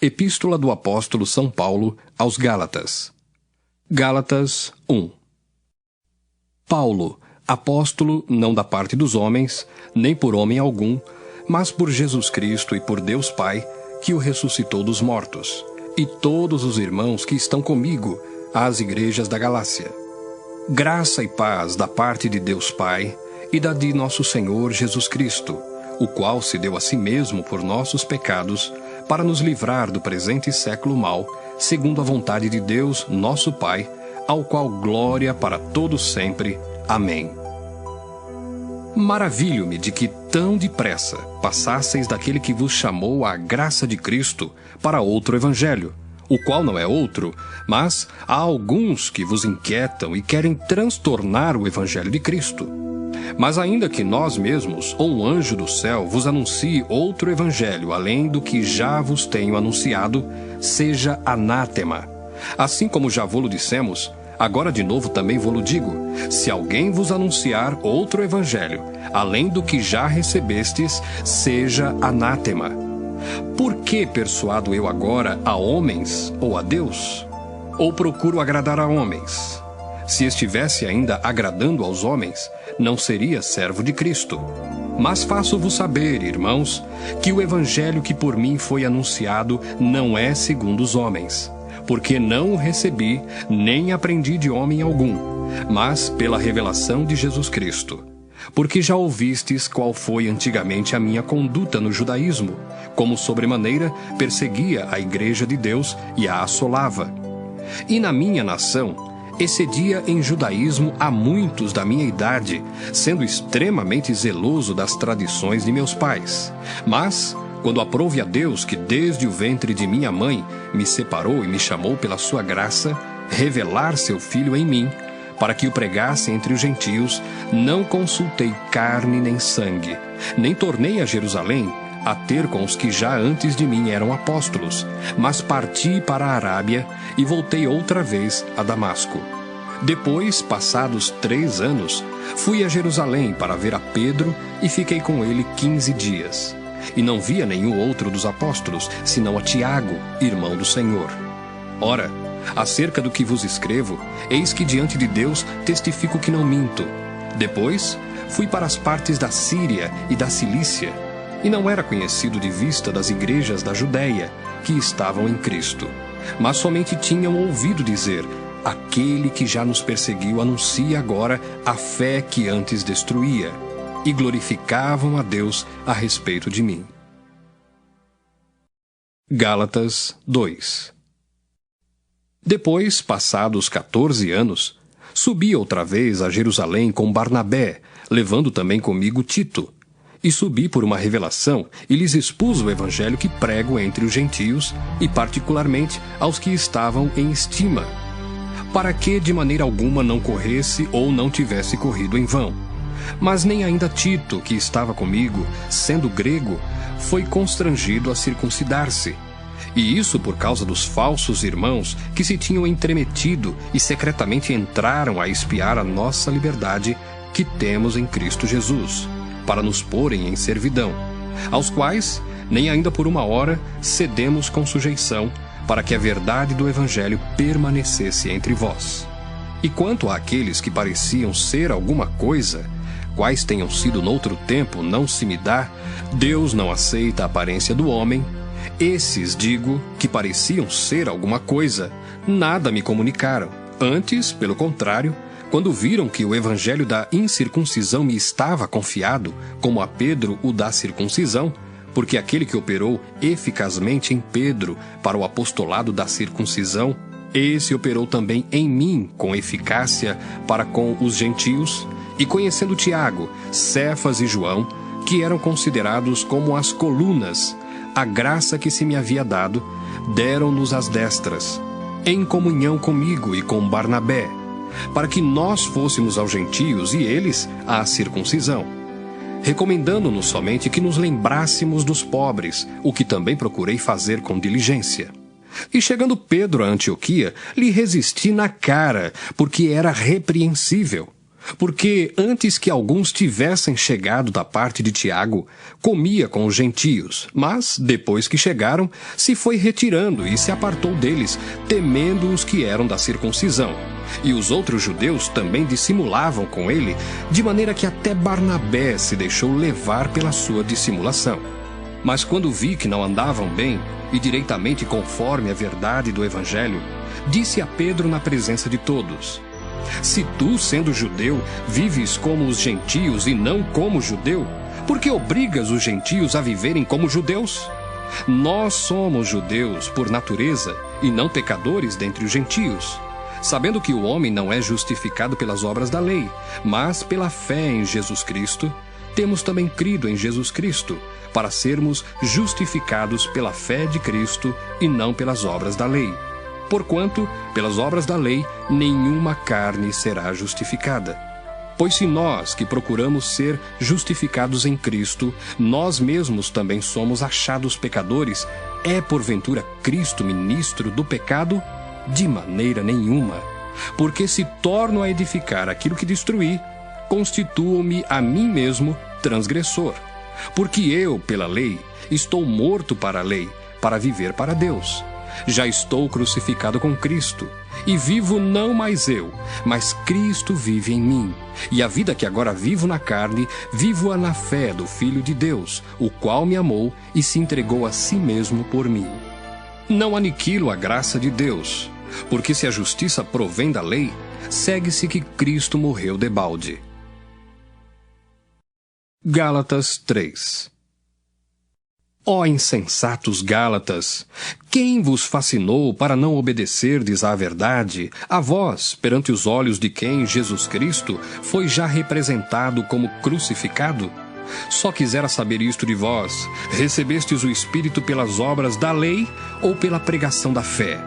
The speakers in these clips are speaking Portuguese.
Epístola do Apóstolo São Paulo aos Gálatas. Gálatas 1. Paulo, apóstolo não da parte dos homens, nem por homem algum, mas por Jesus Cristo e por Deus Pai, que o ressuscitou dos mortos, e todos os irmãos que estão comigo, às igrejas da Galácia. Graça e paz da parte de Deus Pai e da de nosso Senhor Jesus Cristo, o qual se deu a si mesmo por nossos pecados, para nos livrar do presente século mau, segundo a vontade de Deus, nosso Pai, ao qual glória para todos sempre. Amém. Maravilho-me de que tão depressa passasseis daquele que vos chamou à graça de Cristo para outro evangelho, o qual não é outro, mas há alguns que vos inquietam e querem transtornar o evangelho de Cristo. Mas ainda que nós mesmos, ou um anjo do céu, vos anuncie outro evangelho, além do que já vos tenho anunciado, seja anátema. Assim como já vô-lo dissemos, agora de novo também vô-lo digo, se alguém vos anunciar outro evangelho, além do que já recebestes, seja anátema. Por que persuado eu agora a homens ou a Deus? Ou procuro agradar a homens? Se estivesse ainda agradando aos homens, não seria servo de Cristo. Mas faço-vos saber, irmãos, que o evangelho que por mim foi anunciado não é segundo os homens, porque não o recebi, nem aprendi de homem algum, mas pela revelação de Jesus Cristo. Porque já ouvistes qual foi antigamente a minha conduta no judaísmo, como sobremaneira perseguia a igreja de Deus e a assolava. E na minha nação excedia em judaísmo a muitos da minha idade, sendo extremamente zeloso das tradições de meus pais. Mas, quando aprouve a Deus que desde o ventre de minha mãe me separou e me chamou pela sua graça, revelar seu Filho em mim, para que o pregasse entre os gentios, não consultei carne nem sangue, nem tornei a Jerusalém a ter com os que já antes de mim eram apóstolos, mas parti para a Arábia e voltei outra vez a Damasco. Depois, passados 3 anos, fui a Jerusalém para ver a Pedro e fiquei com ele 15 dias. E não via nenhum outro dos apóstolos, senão a Tiago, irmão do Senhor. Ora, acerca do que vos escrevo, eis que diante de Deus testifico que não minto. Depois, fui para as partes da Síria e da Cilícia, e não era conhecido de vista das igrejas da Judéia, que estavam em Cristo. Mas somente tinham ouvido dizer, aquele que já nos perseguiu anuncia agora a fé que antes destruía, e glorificavam a Deus a respeito de mim. Gálatas 2. Depois, passados 14 anos, subi outra vez a Jerusalém com Barnabé, levando também comigo Tito. E subi por uma revelação e lhes expus o evangelho que prego entre os gentios e particularmente aos que estavam em estima, para que de maneira alguma não corresse ou não tivesse corrido em vão. Mas nem ainda Tito, que estava comigo, sendo grego, foi constrangido a circuncidar-se. E isso por causa dos falsos irmãos que se tinham entremetido e secretamente entraram a espiar a nossa liberdade que temos em Cristo Jesus, para nos porem em servidão, aos quais, nem ainda por uma hora, cedemos com sujeição, para que a verdade do Evangelho permanecesse entre vós. E quanto àqueles que pareciam ser alguma coisa, quais tenham sido noutro tempo, não se me dá, Deus não aceita a aparência do homem, esses, digo, que pareciam ser alguma coisa, nada me comunicaram. Antes, pelo contrário, quando viram que o evangelho da incircuncisão me estava confiado, como a Pedro o da circuncisão, porque aquele que operou eficazmente em Pedro para o apostolado da circuncisão, esse operou também em mim com eficácia para com os gentios, e conhecendo Tiago, Cefas e João, que eram considerados como as colunas, a graça que se me havia dado, deram-nos as destras, em comunhão comigo e com Barnabé, para que nós fôssemos aos gentios e eles à circuncisão, recomendando-nos somente que nos lembrássemos dos pobres, o que também procurei fazer com diligência. E chegando Pedro a Antioquia, lhe resisti na cara, porque era repreensível. Porque antes que alguns tivessem chegado da parte de Tiago, comia com os gentios, mas, depois que chegaram, se foi retirando e se apartou deles, temendo os que eram da circuncisão. E os outros judeus também dissimulavam com ele, de maneira que até Barnabé se deixou levar pela sua dissimulação. Mas quando vi que não andavam bem, e direitamente conforme a verdade do Evangelho, disse a Pedro na presença de todos: se tu, sendo judeu, vives como os gentios e não como judeu, por que obrigas os gentios a viverem como judeus? Nós somos judeus por natureza e não pecadores dentre os gentios, sabendo que o homem não é justificado pelas obras da lei, mas pela fé em Jesus Cristo. Temos também crido em Jesus Cristo, para sermos justificados pela fé de Cristo e não pelas obras da lei. Porquanto, pelas obras da lei, nenhuma carne será justificada. Pois se nós, que procuramos ser justificados em Cristo, nós mesmos também somos achados pecadores, é porventura Cristo ministro do pecado? De maneira nenhuma. Porque se torno a edificar aquilo que destruí, constituo-me a mim mesmo transgressor. Porque eu, pela lei, estou morto para a lei, para viver para Deus. Já estou crucificado com Cristo, e vivo não mais eu, mas Cristo vive em mim. E a vida que agora vivo na carne, vivo-a na fé do Filho de Deus, o qual me amou e se entregou a si mesmo por mim. Não aniquilo a graça de Deus, porque se a justiça provém da lei, segue-se que Cristo morreu debalde. Gálatas 3. Ó insensatos Gálatas, quem vos fascinou para não obedecerdes à verdade, a vós, perante os olhos de quem Jesus Cristo foi já representado como crucificado? Só quisera saber isto de vós: recebestes o Espírito pelas obras da lei ou pela pregação da fé?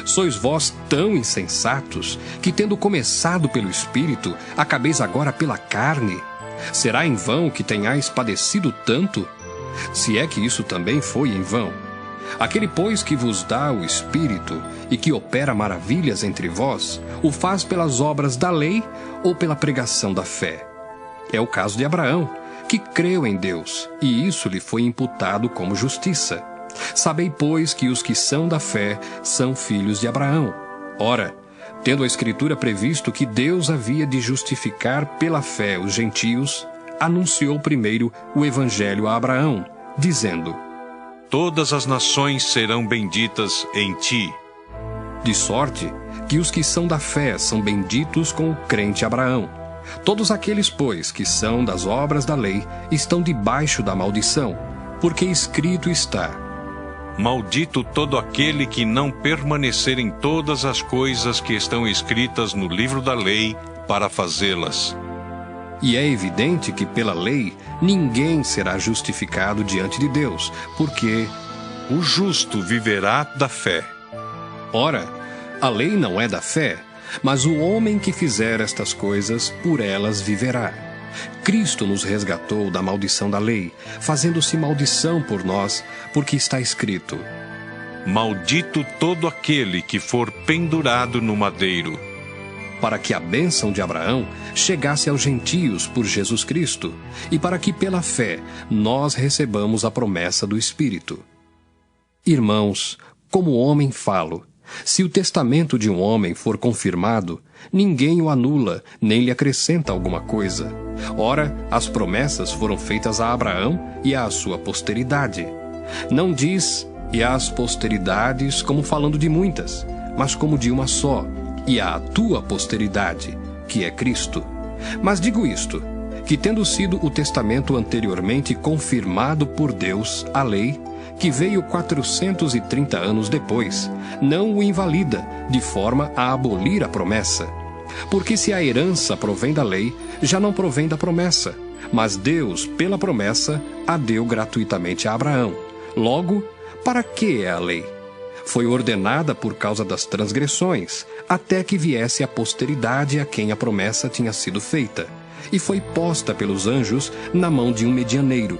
Sois vós tão insensatos que, tendo começado pelo Espírito, acabeis agora pela carne? Será em vão que tenhais padecido tanto? Se é que isso também foi em vão. Aquele, pois, que vos dá o Espírito e que opera maravilhas entre vós, o faz pelas obras da lei ou pela pregação da fé? É o caso de Abraão, que creu em Deus, e isso lhe foi imputado como justiça. Sabei, pois, que os que são da fé são filhos de Abraão. Ora, tendo a Escritura previsto que Deus havia de justificar pela fé os gentios, anunciou primeiro o Evangelho a Abraão, dizendo: todas as nações serão benditas em ti. De sorte que os que são da fé são benditos com o crente Abraão. Todos aqueles, pois, que são das obras da lei, estão debaixo da maldição, porque escrito está: maldito todo aquele que não permanecer em todas as coisas que estão escritas no livro da lei para fazê-las. E é evidente que pela lei ninguém será justificado diante de Deus, porque o justo viverá da fé. Ora, a lei não é da fé, mas o homem que fizer estas coisas, por elas viverá. Cristo nos resgatou da maldição da lei, fazendo-se maldição por nós, porque está escrito: maldito todo aquele que for pendurado no madeiro. Para que a bênção de Abraão chegasse aos gentios por Jesus Cristo, e para que pela fé nós recebamos a promessa do Espírito. Irmãos, como homem falo: se o testamento de um homem for confirmado, ninguém o anula, nem lhe acrescenta alguma coisa. Ora, as promessas foram feitas a Abraão e à sua posteridade. Não diz "e às posteridades" como falando de muitas, mas como de uma só, e à tua posteridade, que é Cristo. Mas digo isto, que tendo sido o testamento anteriormente confirmado por Deus, a lei, que veio 430 anos depois, não o invalida, de forma a abolir a promessa. Porque se a herança provém da lei, já não provém da promessa, mas Deus, pela promessa, a deu gratuitamente a Abraão. Logo, para que é a lei? Foi ordenada por causa das transgressões, até que viesse a posteridade a quem a promessa tinha sido feita, e foi posta pelos anjos na mão de um medianeiro.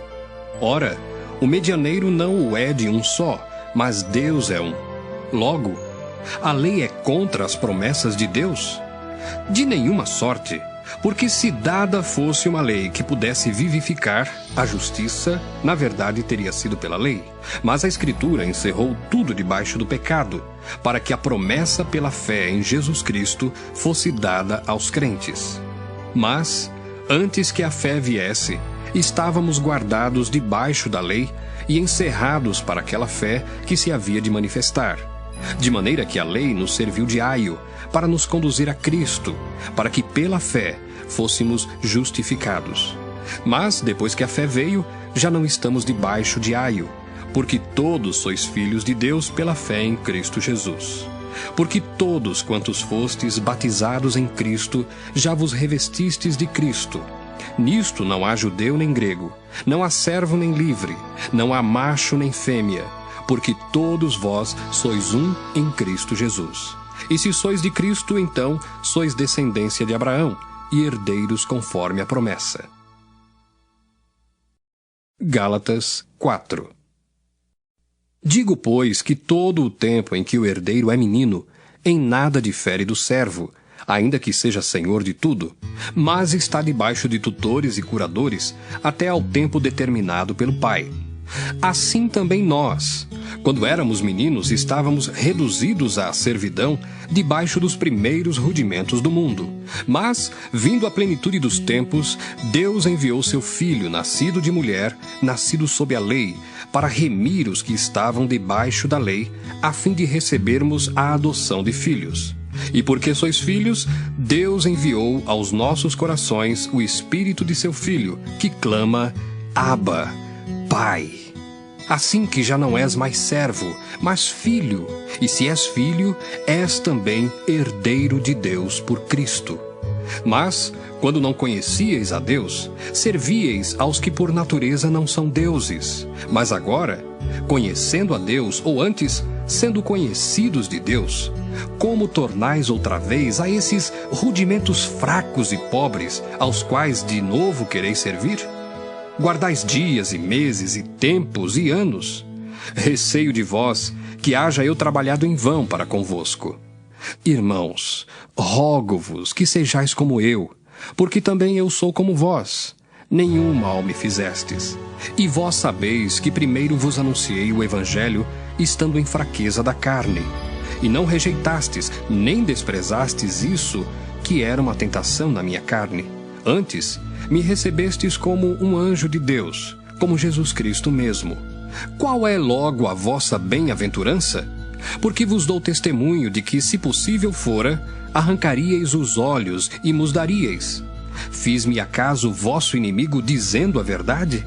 Ora, o medianeiro não o é de um só, mas Deus é um. Logo, a lei é contra as promessas de Deus? De nenhuma sorte, Porque se dada fosse uma lei que pudesse vivificar, a justiça, na verdade, teria sido pela lei. Mas a Escritura encerrou tudo debaixo do pecado, para que a promessa pela fé em Jesus Cristo fosse dada aos crentes. Mas, antes que a fé viesse, estávamos guardados debaixo da lei e encerrados para aquela fé que se havia de manifestar. De maneira que a lei nos serviu de aio para nos conduzir a Cristo, para que pela fé fôssemos justificados. Mas, depois que a fé veio, já não estamos debaixo de aio, porque todos sois filhos de Deus pela fé em Cristo Jesus. Porque todos quantos fostes batizados em Cristo, já vos revestistes de Cristo. Nisto não há judeu nem grego, não há servo nem livre, não há macho nem fêmea, porque todos vós sois um em Cristo Jesus. E se sois de Cristo, então sois descendência de Abraão e herdeiros conforme a promessa. Gálatas 4. Digo, pois, que todo o tempo em que o herdeiro é menino, em nada difere do servo, ainda que seja senhor de tudo, mas está debaixo de tutores e curadores, até ao tempo determinado pelo Pai. Assim também nós, quando éramos meninos, estávamos reduzidos à servidão debaixo dos primeiros rudimentos do mundo. Mas, vindo a plenitude dos tempos, Deus enviou seu Filho, nascido de mulher, nascido sob a lei, para remir os que estavam debaixo da lei, a fim de recebermos a adoção de filhos. E porque sois filhos, Deus enviou aos nossos corações o Espírito de seu Filho, que clama, Abba, Pai. Assim que já não és mais servo, mas filho, e se és filho, és também herdeiro de Deus por Cristo. Mas, quando não conhecíeis a Deus, servíeis aos que por natureza não são deuses. Mas agora, conhecendo a Deus, ou antes, sendo conhecidos de Deus, como tornais outra vez a esses rudimentos fracos e pobres, aos quais de novo quereis servir? Guardais dias e meses e tempos e anos. Receio de vós que haja eu trabalhado em vão para convosco. Irmãos, rogo-vos que sejais como eu, porque também eu sou como vós. Nenhum mal me fizestes. E vós sabeis que primeiro vos anunciei o Evangelho, estando em fraqueza da carne. E não rejeitastes, nem desprezastes isso, que era uma tentação na minha carne. Antes, me recebestes como um anjo de Deus, como Jesus Cristo mesmo. Qual é logo a vossa bem-aventurança? Porque vos dou testemunho de que, se possível fora, arrancaríeis os olhos e mos daríeis. Fiz-me acaso vosso inimigo dizendo a verdade?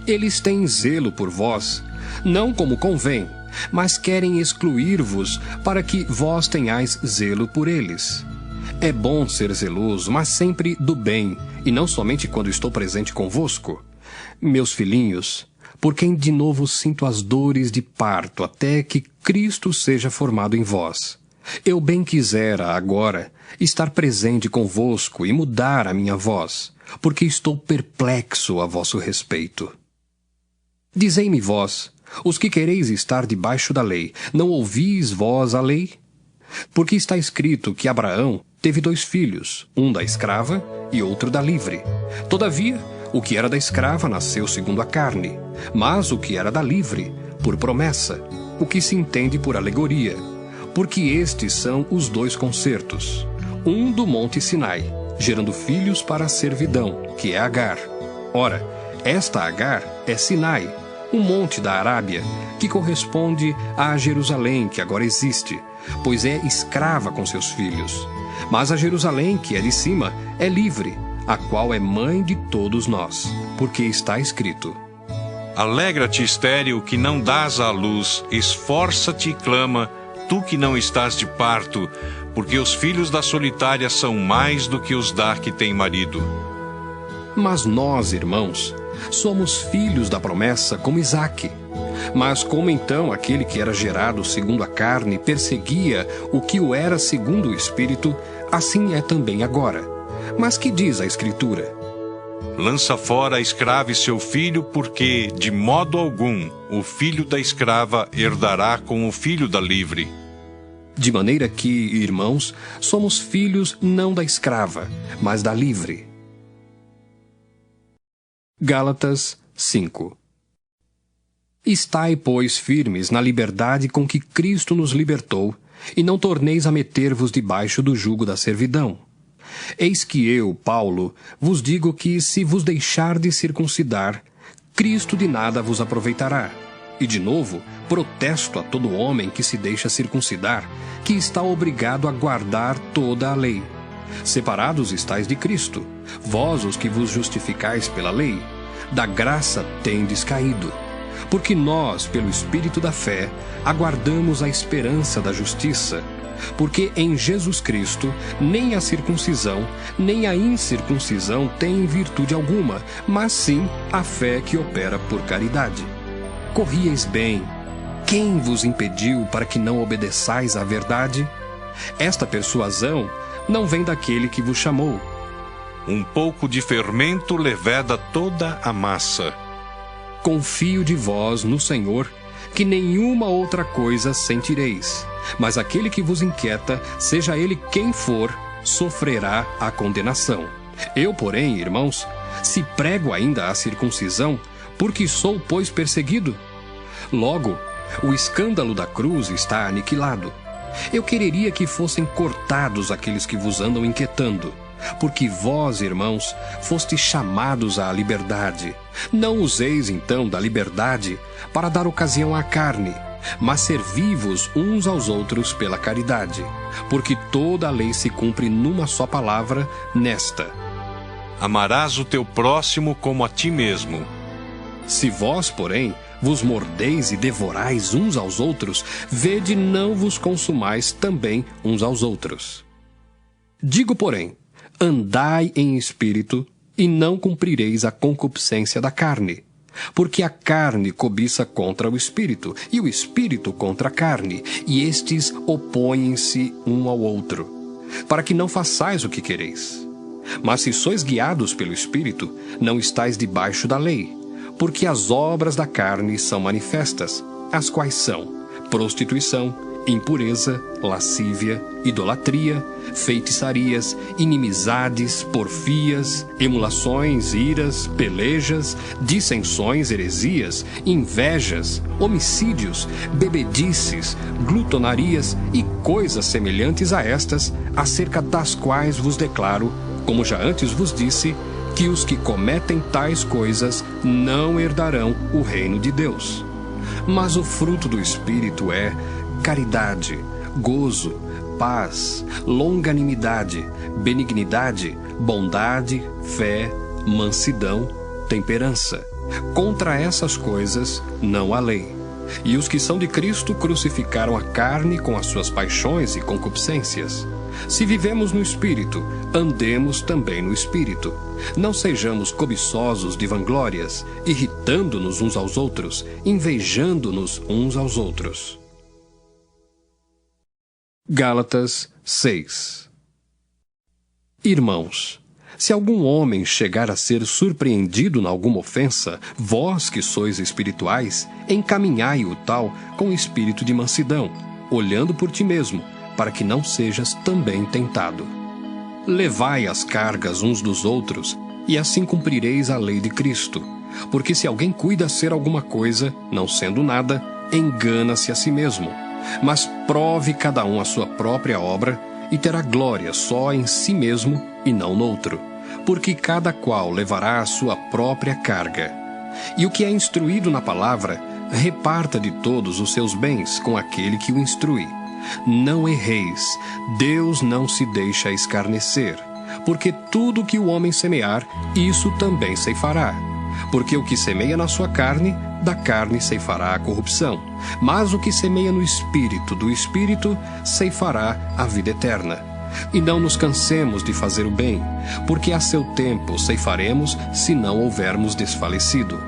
Eles têm zelo por vós, não como convém, mas querem excluir-vos para que vós tenhais zelo por eles. É bom ser zeloso, mas sempre do bem, e não somente quando estou presente convosco. Meus filhinhos, por quem de novo sinto as dores de parto até que Cristo seja formado em vós. Eu bem quisera, agora, estar presente convosco e mudar a minha voz, porque estou perplexo a vosso respeito. Dizei-me vós, os que quereis estar debaixo da lei, não ouvis vós a lei? Porque está escrito que Abraão teve 2 filhos, um da escrava e outro da livre. Todavia, o que era da escrava nasceu segundo a carne, mas o que era da livre, por promessa, o que se entende por alegoria, porque estes são os 2 concertos, um do monte Sinai, gerando filhos para a servidão, que é Agar. Ora, esta Agar é Sinai, um monte da Arábia, que corresponde a Jerusalém, que agora existe, pois é escrava com seus filhos. Mas a Jerusalém, que é de cima, é livre, a qual é mãe de todos nós, porque está escrito: Alegra-te, estéril, que não dás à luz, esforça-te e clama, tu que não estás de parto, porque os filhos da solitária são mais do que os da que tem marido. Mas nós, irmãos, somos filhos da promessa como Isaque. Mas como então aquele que era gerado segundo a carne perseguia o que o era segundo o Espírito, assim é também agora. Mas que diz a Escritura? Lança fora a escrava e seu filho, porque, de modo algum, o filho da escrava herdará com o filho da livre. De maneira que, irmãos, somos filhos não da escrava, mas da livre. Gálatas 5. Estai, pois, firmes na liberdade com que Cristo nos libertou, e não torneis a meter-vos debaixo do jugo da servidão. Eis que eu, Paulo, vos digo que, se vos deixardes circuncidar, Cristo de nada vos aproveitará. E, de novo, protesto a todo homem que se deixa circuncidar, que está obrigado a guardar toda a lei. Separados estáis de Cristo, vós os que vos justificais pela lei, da graça tendes caído. Porque nós, pelo Espírito da fé, aguardamos a esperança da justiça. Porque em Jesus Cristo, nem a circuncisão, nem a incircuncisão têm virtude alguma, mas sim a fé que opera por caridade. Corrieis bem. Quem vos impediu para que não obedeçais à verdade? Esta persuasão não vem daquele que vos chamou. Um pouco de fermento leveda toda a massa. Confio de vós no Senhor, que nenhuma outra coisa sentireis. Mas aquele que vos inquieta, seja ele quem for, sofrerá a condenação. Eu, porém, irmãos, se prego ainda a circuncisão, porque sou, pois, perseguido? Logo, o escândalo da cruz está aniquilado. Eu quereria que fossem cortados aqueles que vos andam inquietando, porque vós, irmãos, fostes chamados à liberdade. Não useis, então, da liberdade para dar ocasião à carne, mas servi-vos uns aos outros pela caridade, porque toda a lei se cumpre numa só palavra, nesta: amarás o teu próximo como a ti mesmo. Se vós, porém, vos mordeis e devorais uns aos outros, vede não vos consumais também uns aos outros. Digo, porém, andai em espírito, e não cumprireis a concupiscência da carne. Porque a carne cobiça contra o espírito, e o espírito contra a carne, e estes opõem-se um ao outro, para que não façais o que quereis. Mas se sois guiados pelo espírito, não estais debaixo da lei. Porque as obras da carne são manifestas, as quais são prostituição, impureza, lascívia, idolatria, feitiçarias, inimizades, porfias, emulações, iras, pelejas, dissensões, heresias, invejas, homicídios, bebedices, glutonarias e coisas semelhantes a estas, acerca das quais vos declaro, como já antes vos disse, que os que cometem tais coisas não herdarão o reino de Deus. Mas o fruto do Espírito é caridade, gozo, paz, longanimidade, benignidade, bondade, fé, mansidão, temperança. Contra essas coisas não há lei. E os que são de Cristo crucificaram a carne com as suas paixões e concupiscências. Se vivemos no Espírito, andemos também no Espírito. Não sejamos cobiçosos de vanglórias, irritando-nos uns aos outros, invejando-nos uns aos outros. Gálatas 6. Irmãos, se algum homem chegar a ser surpreendido em alguma ofensa, vós que sois espirituais, encaminhai o tal com espírito de mansidão, olhando por ti mesmo, para que não sejas também tentado. Levai as cargas uns dos outros, e assim cumprireis a lei de Cristo. Porque se alguém cuida ser alguma coisa, não sendo nada, engana-se a si mesmo. Mas prove cada um a sua própria obra, e terá glória só em si mesmo e não noutro. Porque cada qual levará a sua própria carga. E o que é instruído na palavra, reparta de todos os seus bens com aquele que o instrui. Não erreis, Deus não se deixa escarnecer, porque tudo que o homem semear, isso também ceifará. Porque o que semeia na sua carne, da carne ceifará a corrupção, mas o que semeia no Espírito, do Espírito, ceifará a vida eterna. E não nos cansemos de fazer o bem, porque a seu tempo ceifaremos, se não houvermos desfalecido.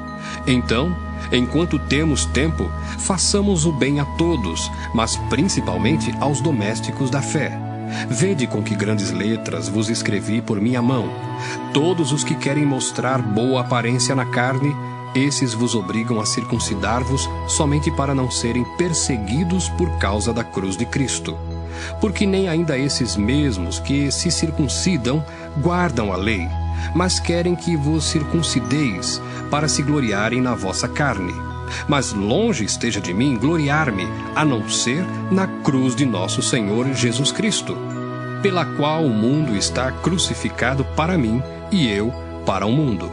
Então, enquanto temos tempo, façamos o bem a todos, mas principalmente aos domésticos da fé. Vede com que grandes letras vos escrevi por minha mão. Todos os que querem mostrar boa aparência na carne, esses vos obrigam a circuncidar-vos somente para não serem perseguidos por causa da cruz de Cristo. Porque nem ainda esses mesmos que se circuncidam guardam a lei, mas querem que vos circuncideis, para se gloriarem na vossa carne. Mas longe esteja de mim gloriar-me, a não ser na cruz de nosso Senhor Jesus Cristo, pela qual o mundo está crucificado para mim e eu para o mundo.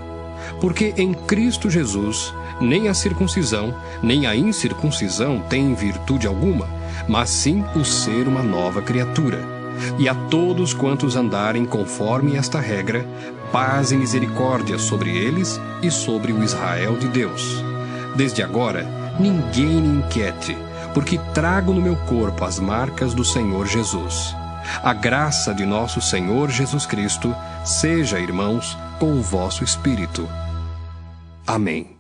Porque em Cristo Jesus, nem a circuncisão, nem a incircuncisão têm virtude alguma, mas sim o ser uma nova criatura. E a todos quantos andarem conforme esta regra, paz e misericórdia sobre eles e sobre o Israel de Deus. Desde agora, ninguém me inquiete, porque trago no meu corpo as marcas do Senhor Jesus. A graça de nosso Senhor Jesus Cristo seja, irmãos, com o vosso espírito. Amém.